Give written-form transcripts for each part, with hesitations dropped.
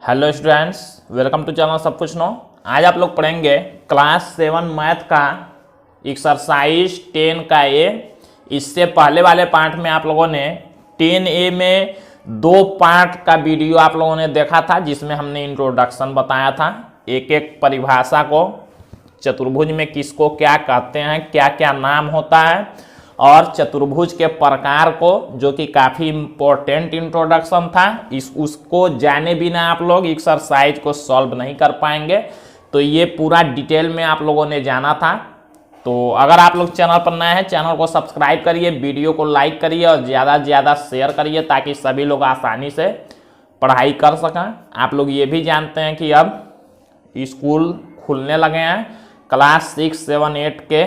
Hello students, welcome to channel सब कुछ no. आज आप लोग पढ़ेंगे क्लास 7 मैथ का एक्सरसाइज 10 का ए। इससे पहले वाले पार्ट में आप लोगों ने 10A में 2 पार्ट का वीडियो आप लोगों ने देखा था, जिसमें हमने इंट्रोडक्शन बताया था, एक एक परिभाषा को, चतुर्भुज में किसको क्या कहते हैं, क्या क्या नाम होता है, और चतुर्भुज के प्रकार को, जो कि काफ़ी इम्पोर्टेंट इंट्रोडक्शन था। उसको जाने बिना आप लोग एक्सरसाइज को सॉल्व नहीं कर पाएंगे। तो ये पूरा डिटेल में आप लोगों ने जाना था। तो अगर आप लोग चैनल पर नए हैं, चैनल को सब्सक्राइब करिए, वीडियो को लाइक करिए और ज़्यादा से ज़्यादा शेयर करिए, ताकि सभी लोग आसानी से पढ़ाई कर सकें। आप लोग ये भी जानते हैं कि अब स्कूल खुलने लगे हैं। क्लास 6, 7, 8 के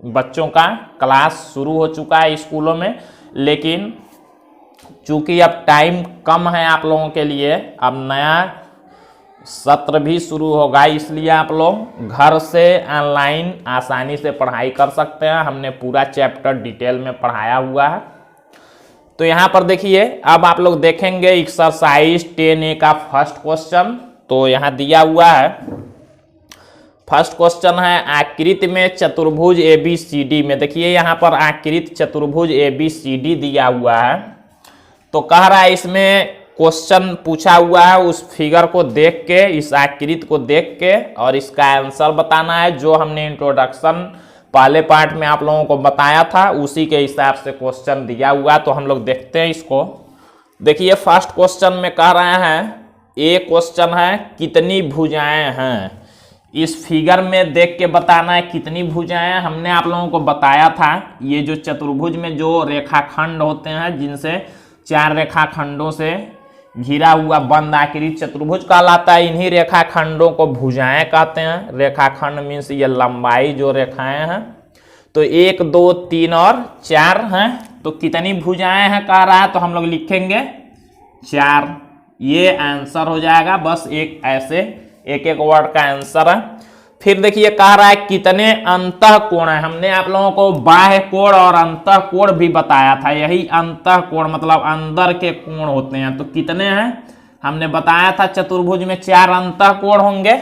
बच्चों का क्लास शुरू हो चुका है स्कूलों में, लेकिन चूंकि अब टाइम कम है आप लोगों के लिए, अब नया सत्र भी शुरू होगा, इसलिए आप लोग घर से ऑनलाइन आसानी से पढ़ाई कर सकते हैं। हमने पूरा चैप्टर डिटेल में पढ़ाया हुआ है। तो यहाँ पर देखिए, अब आप लोग देखेंगे एक्सरसाइज 10A का फर्स्ट क्वेश्चन। तो यहाँ दिया हुआ है, फर्स्ट क्वेश्चन है आकृति में चतुर्भुज ABCD में। देखिए यहाँ पर आकृति चतुर्भुज ABCD दिया हुआ है। तो कह रहा है, इसमें क्वेश्चन पूछा हुआ है उस फिगर को देख के, इस आकृति को देख के, और इसका आंसर बताना है। जो हमने इंट्रोडक्शन पहले पार्ट में आप लोगों को बताया था, उसी के हिसाब से क्वेश्चन दिया हुआ है। तो हम लोग देखते हैं इसको। देखिए फर्स्ट क्वेश्चन में कह रहे हैं, ए क्वेश्चन है कितनी भुजाएं हैं। इस फिगर में देख के बताना है कितनी भुजाएं हैं। हमने आप लोगों को बताया था, ये जो चतुर्भुज में जो रेखाखंड होते हैं, जिनसे 4 रेखाखंडों से घिरा हुआ बंद आकृति चतुर्भुज कहलाता है। इन्हीं रेखाखंडों को भुजाएं कहते हैं। रेखाखंड मीन्स ये लंबाई जो रेखाएं हैं। तो 1, 2, 3 और 4 हैं। तो कितनी भुजाएं हैं कह रहा है, तो हम लोग लिखेंगे 4। ये आंसर हो जाएगा। बस एक ऐसे एक एक वर्ड का आंसर है। फिर देखिए कह रहा है कितने अंतःकोण है। हमने आप लोगों को बाह्य कोण और अंतःकोण भी बताया था। यही अंतःकोण मतलब अंदर के कोण होते हैं। तो कितने हैं हमने बताया था, चतुर्भुज में 4 अंतःकोण होंगे।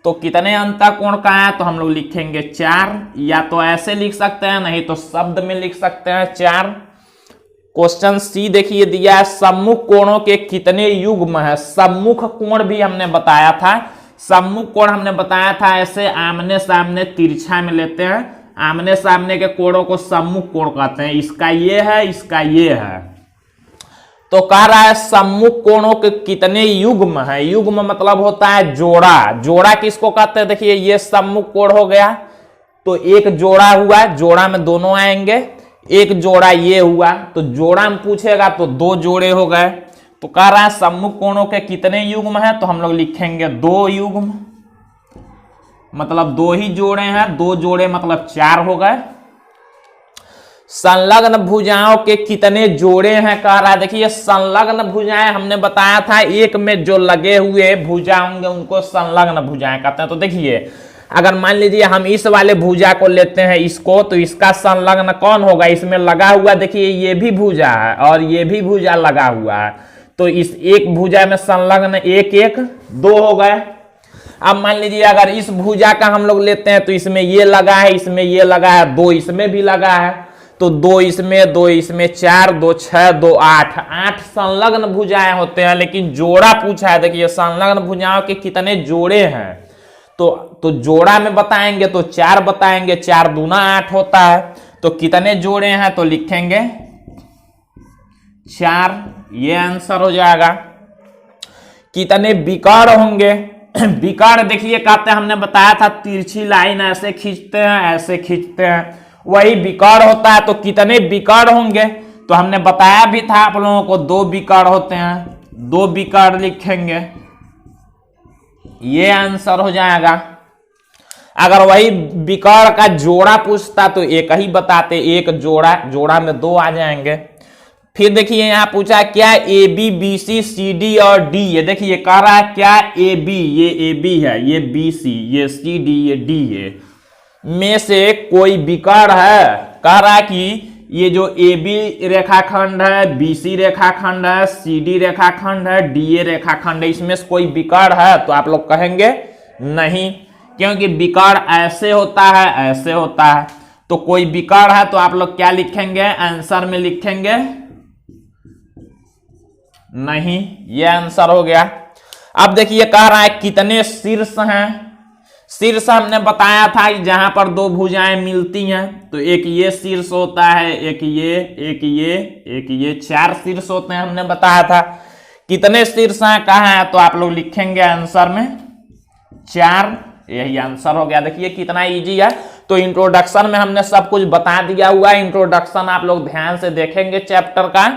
तो कितने अंतःकोण का है, तो हम लोग लिखेंगे 4। या तो ऐसे लिख सकते हैं, नहीं तो शब्द में लिख सकते हैं 4। क्वेश्चन सी देखिए दिया है, सम्मुख कोणों के कितने युग्म है। सम्मुख कोण भी हमने बताया था। सम्मुख कोण हमने बताया था ऐसे आमने सामने तिरछा में लेते हैं। आमने सामने के कोणों को सम्मुख कोण कहते हैं। इसका ये है, इसका ये है। तो कह रहा है सम्मुख कोणों के कितने युग्म है। युग्म मतलब होता है जोड़ा। जोड़ा किसको कहते हैं, देखिए ये सम्मुख कोण हो गया, तो एक जोड़ा हुआ, जोड़ा में दोनों आएंगे। एक जोड़ा ये हुआ, तो जोड़ा में पूछेगा तो 2 जोड़े हो गए। तो कह रहा है सम्मुख कोणों के कितने युग्म हैं, तो हम लोग लिखेंगे 2 युग्म, मतलब 2 ही जोड़े हैं। 2 जोड़े मतलब 4 हो गए। संलग्न भुजाओं के कितने जोड़े हैं कह रहा है। देखिए संलग्न भुजाएं हमने बताया था, एक में जो लगे हुए भुजा होंगे उनको संलग्न भुजाएं कहते हैं। तो देखिए अगर मान लीजिए हम इस वाले भुजा को लेते हैं इसको, तो इसका संलग्न कौन होगा, इसमें लगा हुआ, देखिए ये भी भुजा है और ये भी भुजा लगा हुआ है। तो इस एक भुजा में संलग्न 1, 1, 2 हो गए। अब मान लीजिए अगर इस भुजा का हम लोग लेते हैं, तो इसमें ये लगा है, इसमें ये लगा है, 2 इसमें भी लगा है। तो 2 इसमें, 2 इसमें, 4, 2, 6, 2, 8, 8 संलग्न भुजाएं होते हैं। लेकिन जोड़ा पूछा है। देखिए संलग्न भुजाओं के कितने जोड़े हैं, तो जोड़ा में बताएंगे तो 4 बताएंगे। 4 दूना 8 होता है। तो कितने जोड़े हैं, तो लिखेंगे 4। ये आंसर हो जाएगा। कितने विकर्ण होंगे। विकर्ण देखिए कहते हैं, हमने बताया था तिरछी लाइन ऐसे खींचते हैं, ऐसे खींचते हैं, वही विकर्ण होता है। तो कितने विकर्ण होंगे, तो हमने बताया भी था आप लोगों को 2 विकर्ण होते हैं। 2 विकर्ण लिखेंगे, ये आंसर हो जाएगा। अगर वही विकर्ण का जोड़ा पूछता तो एक ही बताते, एक जोड़ा, जोड़ा में 2 आ जाएंगे। फिर देखिए यहां पूछा क्या AB, BC, CD और D। ये देखिए कह रहा है क्या AB, ये AB है, ये BC, ये CD, ये D है, में से कोई विकर्ण है। कह रहा है कि ये जो ए बी रेखाखंड है, बी सी रेखाखंड है, सी डी रेखाखंड है, डी ए रेखाखंड है, इसमें से कोई विकर्ण है? तो आप लोग कहेंगे नहीं, क्योंकि विकर्ण ऐसे होता है, ऐसे होता है। तो कोई विकर्ण है तो आप लोग क्या लिखेंगे? आंसर में लिखेंगे नहीं। ये आंसर हो गया। अब देखिए कह रहा है कितने शीर्ष हैं। शीर्ष हमने बताया था कि जहां पर दो भुजाएं मिलती हैं, तो एक ये शीर्ष होता है, एक ये, एक ये, एक ये, 4 शीर्ष होते हैं हमने बताया था। कितने शीर्ष हैं कहाँ है? तो आप लोग लिखेंगे आंसर में 4। यही आंसर हो गया। देखिए कितना इजी है। तो इंट्रोडक्शन में हमने सब कुछ बता दिया हुआ है। इंट्रोडक्शन आप लोग ध्यान से देखेंगे चैप्टर का,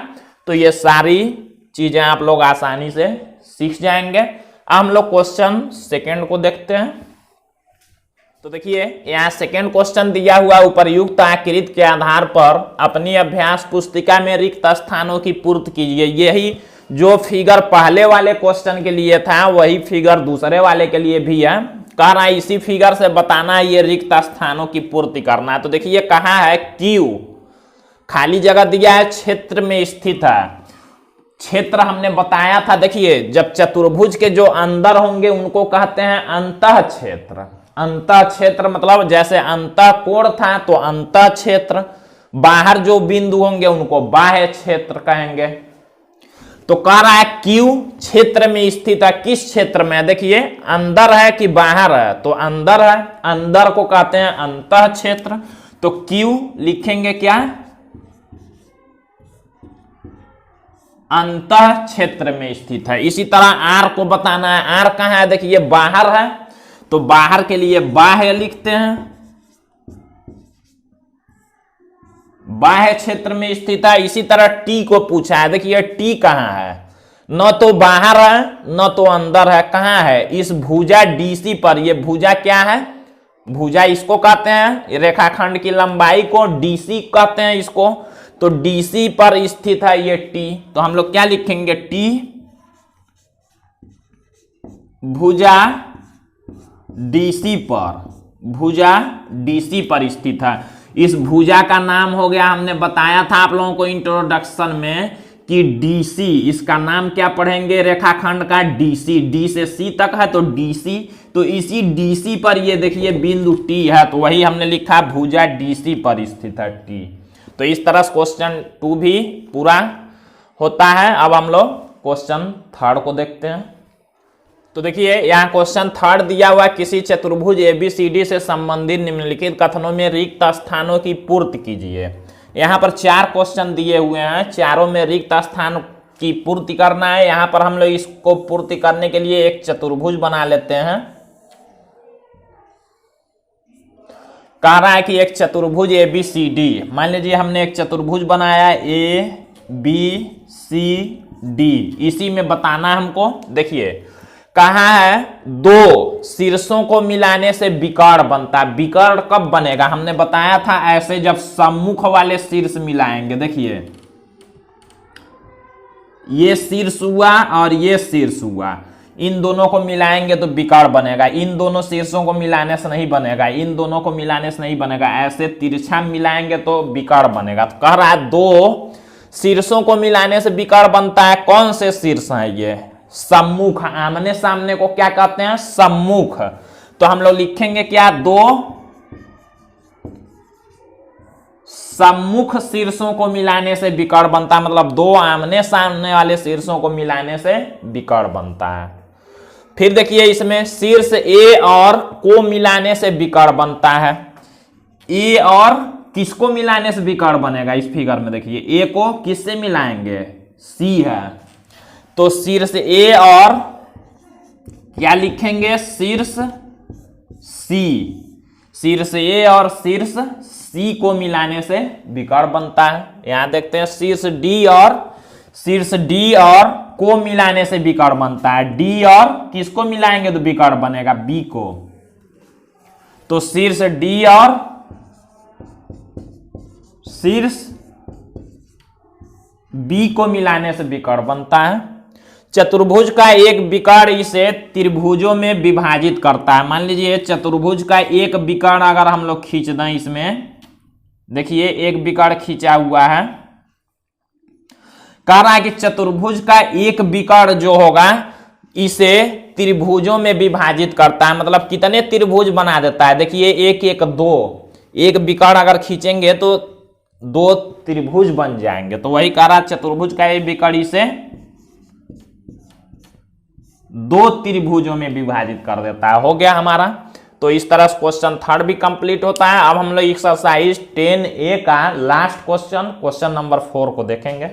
तो ये सारी चीजें आप लोग आसानी से सीख जाएंगे। अब हम लोग क्वेश्चन सेकंड को देखते हैं। तो देखिए यहाँ सेकंड क्वेश्चन दिया हुआ, उपर्युक्त आकृति के आधार पर अपनी अभ्यास पुस्तिका में रिक्त स्थानों की पूर्ति कीजिए। यही जो फिगर पहले वाले क्वेश्चन के लिए था वही फिगर दूसरे वाले के लिए भी है। कह रहा है इसी फिगर से बताना है ये रिक्त स्थानों की पूर्ति करना है। तो देखिए कहाँ है? क्यू, खाली जगह दिया है, क्षेत्र में स्थित है। क्षेत्र हमने बताया था। देखिए जब चतुर्भुज के जो अंदर होंगे उनको कहते हैं अंतः क्षेत्र। अंतः क्षेत्र मतलब जैसे अंतः कोण था तो अंतः क्षेत्र, बाहर जो बिंदु होंगे उनको बाह्य क्षेत्र कहेंगे। तो कह रहा है क्यू क्षेत्र में स्थित है। किस क्षेत्र में? देखिए अंदर है कि बाहर है? तो अंदर है, अंदर को कहते हैं अंतः क्षेत्र। तो क्यू लिखेंगे क्या? अंतः क्षेत्र में स्थित है। इसी तरह आर को बताना है। आर कहाँ है? देखिए बाहर है, तो बाहर के लिए बाह्य लिखते हैं, बाह्य क्षेत्र में स्थित है। इसी तरह टी को पूछा है। देखिए टी कहाँ है? न तो बाहर है न तो अंदर है। कहाँ है? इस भुजा डीसी पर। ये भुजा क्या है? भुजा इसको कहते हैं, रेखाखंड की लंबाई को डीसी कहते हैं इसको। तो डीसी पर स्थित है ये टी। तो हम लोग क्या लिखेंगे? टी भुजा डीसी पर, भुजा डीसी पर स्थित है। इस भुजा का नाम हो गया, हमने बताया था आप लोगों को इंट्रोडक्शन में कि डीसी, इसका नाम क्या पढ़ेंगे? रेखाखंड का डीसी। डी से सी तक है तो डीसी। तो इसी डीसी पर ये देखिए बिंदु टी है, तो वही हमने लिखा भुजा डीसी पर स्थित है टी। तो इस तरह से क्वेश्चन 2 भी पूरा होता है। अब हम लोग क्वेश्चन 3 को देखते हैं। तो देखिए यहाँ क्वेश्चन 3 दिया हुआ, किसी चतुर्भुज एबीसीडी से संबंधित निम्नलिखित कथनों में रिक्त स्थानों की पूर्ति कीजिए। यहाँ पर 4 क्वेश्चन दिए हुए हैं, चारों में रिक्त स्थान की पूर्ति करना है। यहाँ पर हम लोग इसको पूर्ति करने के लिए एक चतुर्भुज बना लेते हैं। कह रहा है कि एक चतुर्भुज एबीसीडी, मान लीजिए हमने एक चतुर्भुज बनाया ए बी सी डी, इसी में बताना हमको। देखिए कहाँ है? 2 शीर्षों को मिलाने से विकर्ण बनता है। विकर्ण कब बनेगा? हमने बताया था ऐसे जब सम्मुख वाले शीर्ष मिलाएंगे। देखिए ये शीर्ष हुआ और ये शीर्ष हुआ, इन दोनों को मिलाएंगे तो विकर्ण बनेगा। इन दोनों शीर्षों को मिलाने से नहीं बनेगा, इन दोनों को मिलाने से नहीं बनेगा, ऐसे तिरछा मिलाएंगे तो विकर्ण बनेगा। तो कह रहा है 2 शीर्षों को मिलाने से विकर्ण बनता है। कौन से शीर्ष हैं ये? सम्मुख, आमने सामने को क्या कहते हैं? सम्मुख। तो हम लोग लिखेंगे क्या? 2 सम्मुख शीर्षों को मिलाने से विकर्ण बनता है, मतलब 2 आमने सामने वाले शीर्षों को मिलाने से विकर्ण बनता है। फिर देखिए इसमें शीर्ष ए और को मिलाने से विकर्ण बनता है। ए और किसको मिलाने से विकर्ण बनेगा? इस फिगर में देखिए ए को किससे मिलाएंगे? सी है, तो शीर्ष ए और क्या लिखेंगे? शीर्ष सी। शीर्ष ए और शीर्ष सी को मिलाने से विकर्ण बनता है। यहां देखते हैं शीर्ष डी और को मिलाने से विकर्ण बनता है। डी और किसको मिलाएंगे तो विकर्ण बनेगा? बी को। तो शीर्ष डी और शीर्ष बी को मिलाने से विकर्ण बनता है। चतुर्भुज का एक विकर्ण इसे त्रिभुजों में विभाजित करता है। मान लीजिए चतुर्भुज का एक विकर्ण अगर हम लोग खींच दें इसमें, देखिए एक विकर्ण खींचा हुआ है, कह रहा है कि चतुर्भुज का एक विकर्ण जो होगा इसे त्रिभुजों में विभाजित करता है, मतलब कितने त्रिभुज बना देता है। देखिए एक एक दो, एक विकर्ण अगर खींचेंगे तो दो त्रिभुज बन जाएंगे, तो वही कह रहा है चतुर्भुज का एक विकर्ण इसे दो त्रिभुजों में विभाजित कर देता है। हो गया हमारा। तो इस तरह से क्वेश्चन थर्ड भी कंप्लीट होता है। अब हम लोग एक्सरसाइज 10A का लास्ट क्वेश्चन नंबर 4 को देखेंगे।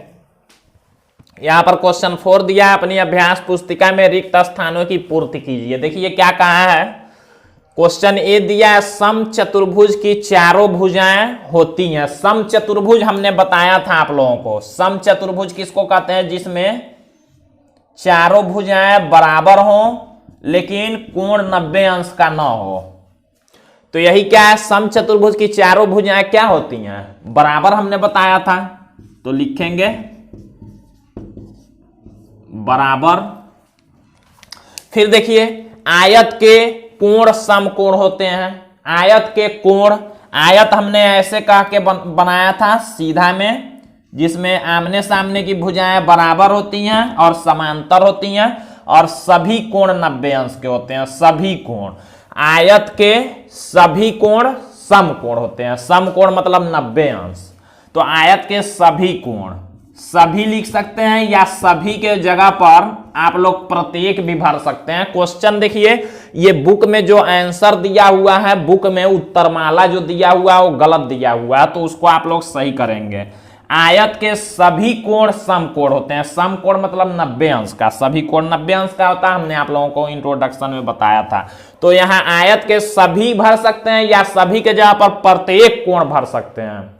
यहां पर क्वेश्चन 4 दिया है, अपनी अभ्यास पुस्तिका में रिक्त स्थानों की पूर्ति कीजिए। देखिए क्या कहा है, क्वेश्चन ए दिया है समचतुर्भुज की चारों भुजाएं होती हैं। समचतुर्भुज हमने बताया था आप लोगों को, समचतुर्भुज किसको कहते हैं, जिसमें चारों भुजाएं बराबर हो लेकिन कोण 90 अंश का न हो। तो यही क्या है, समचतुर्भुज की चारों भुजाएं क्या होती हैं, बराबर हमने बताया था। तो लिखेंगे बराबर। फिर देखिए आयत के कोण समकोण होते हैं। आयत के कोण, आयत हमने ऐसे कह के बनाया था सीधा में, जिसमें आमने सामने की भुजाएं बराबर होती हैं और समांतर होती हैं और सभी कोण 90 अंश के होते हैं। सभी कोण, आयत के सभी कोण समकोण होते हैं। समकोण मतलब 90 अंश। तो आयत के सभी कोण, सभी लिख सकते हैं या सभी के जगह पर आप लोग प्रत्येक भी भर सकते हैं। क्वेश्चन देखिए, ये बुक में जो आंसर दिया हुआ है, बुक में उत्तरमाला जो दिया हुआ है वो गलत दिया हुआ है, तो उसको आप लोग सही करेंगे। आयत के सभी कोण समकोण होते हैं। समकोण मतलब 90 अंश का, सभी कोण 90 अंश का होता है, हमने आप लोगों को इंट्रोडक्शन में बताया था। तो यहाँ आयत के सभी भर सकते हैं या सभी के जगह पर प्रत्येक कोण भर सकते हैं।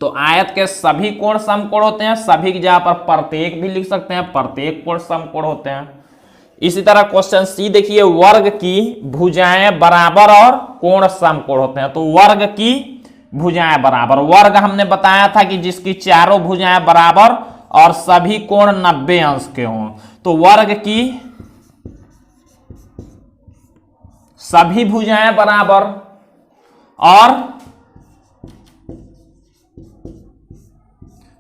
तो आयत के सभी कोण समकोण होते हैं, सभी की जगह पर प्रत्येक भी लिख सकते हैं, प्रत्येक कोण समकोण होते हैं। इसी तरह क्वेश्चन सी देखिए, वर्ग की भुजाएं बराबर और कोण समकोण होते हैं। तो वर्ग की भुजाएं बराबर, वर्ग हमने बताया था कि जिसकी चारों भुजाएं बराबर और सभी कोण 90 अंश के हों। तो वर्ग की सभी भुजाएं बराबर और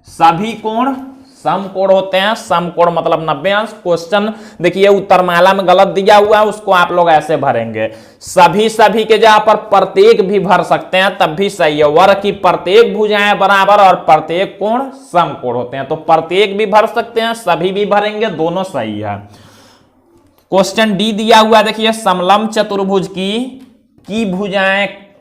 सभी कोण समकोण होते हैं। समकोण मतलब 90 अंश। क्वेश्चन देखिए उत्तरमाला में गलत दिया हुआ है, उसको आप लोग ऐसे भरेंगे, सभी के जगह पर प्रत्येक भी भर सकते हैं तब भी सही है। वर्ग की प्रत्येक भुजाएं बराबर और प्रत्येक कोण समकोण होते हैं। तो प्रत्येक भी भर सकते हैं, सभी भी भरेंगे, दोनों सही है। क्वेश्चन डी दिया हुआ देखिए, समलंब चतुर्भुज की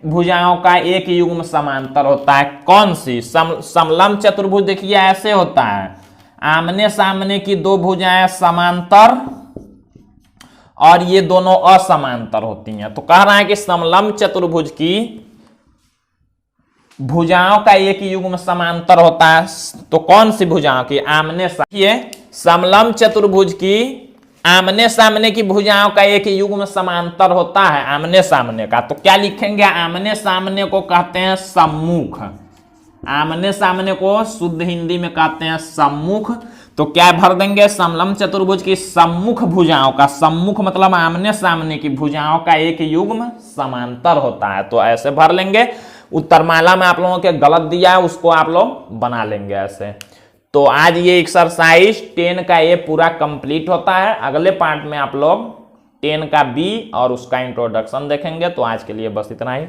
भुजाओं का एक युग्म समांतर होता है। कौन सी? समलंब चतुर्भुज देखिए ऐसे होता है, आमने सामने की दो भुजाएं समांतर और ये दोनों असमांतर होती हैं। तो कह रहा है कि समलंब चतुर्भुज की भुजाओं का एक युग्म समांतर होता है। तो कौन सी भुजाओं की? आमने सामने। समलंब चतुर्भुज की आमने सामने की भुजाओं का एक युग्म समांतर होता है, आमने सामने का। तो क्या लिखेंगे? आमने सामने को कहते हैं सम्मुख। आमने सामने को शुद्ध हिंदी में कहते हैं सम्मुख। तो क्या भर देंगे? समलंब चतुर्भुज की सम्मुख भुजाओं का, सम्मुख मतलब आमने सामने की भुजाओं का एक युग्म समांतर होता है। तो ऐसे भर लेंगे। उत्तरमाला में आप लोगों के गलत दिया है, उसको आप लोग बना लेंगे ऐसे। तो आज ये एक्सरसाइज 10 का ये पूरा कंप्लीट होता है। अगले पार्ट में आप लोग 10 का बी और उसका इंट्रोडक्शन देखेंगे। तो आज के लिए बस इतना ही।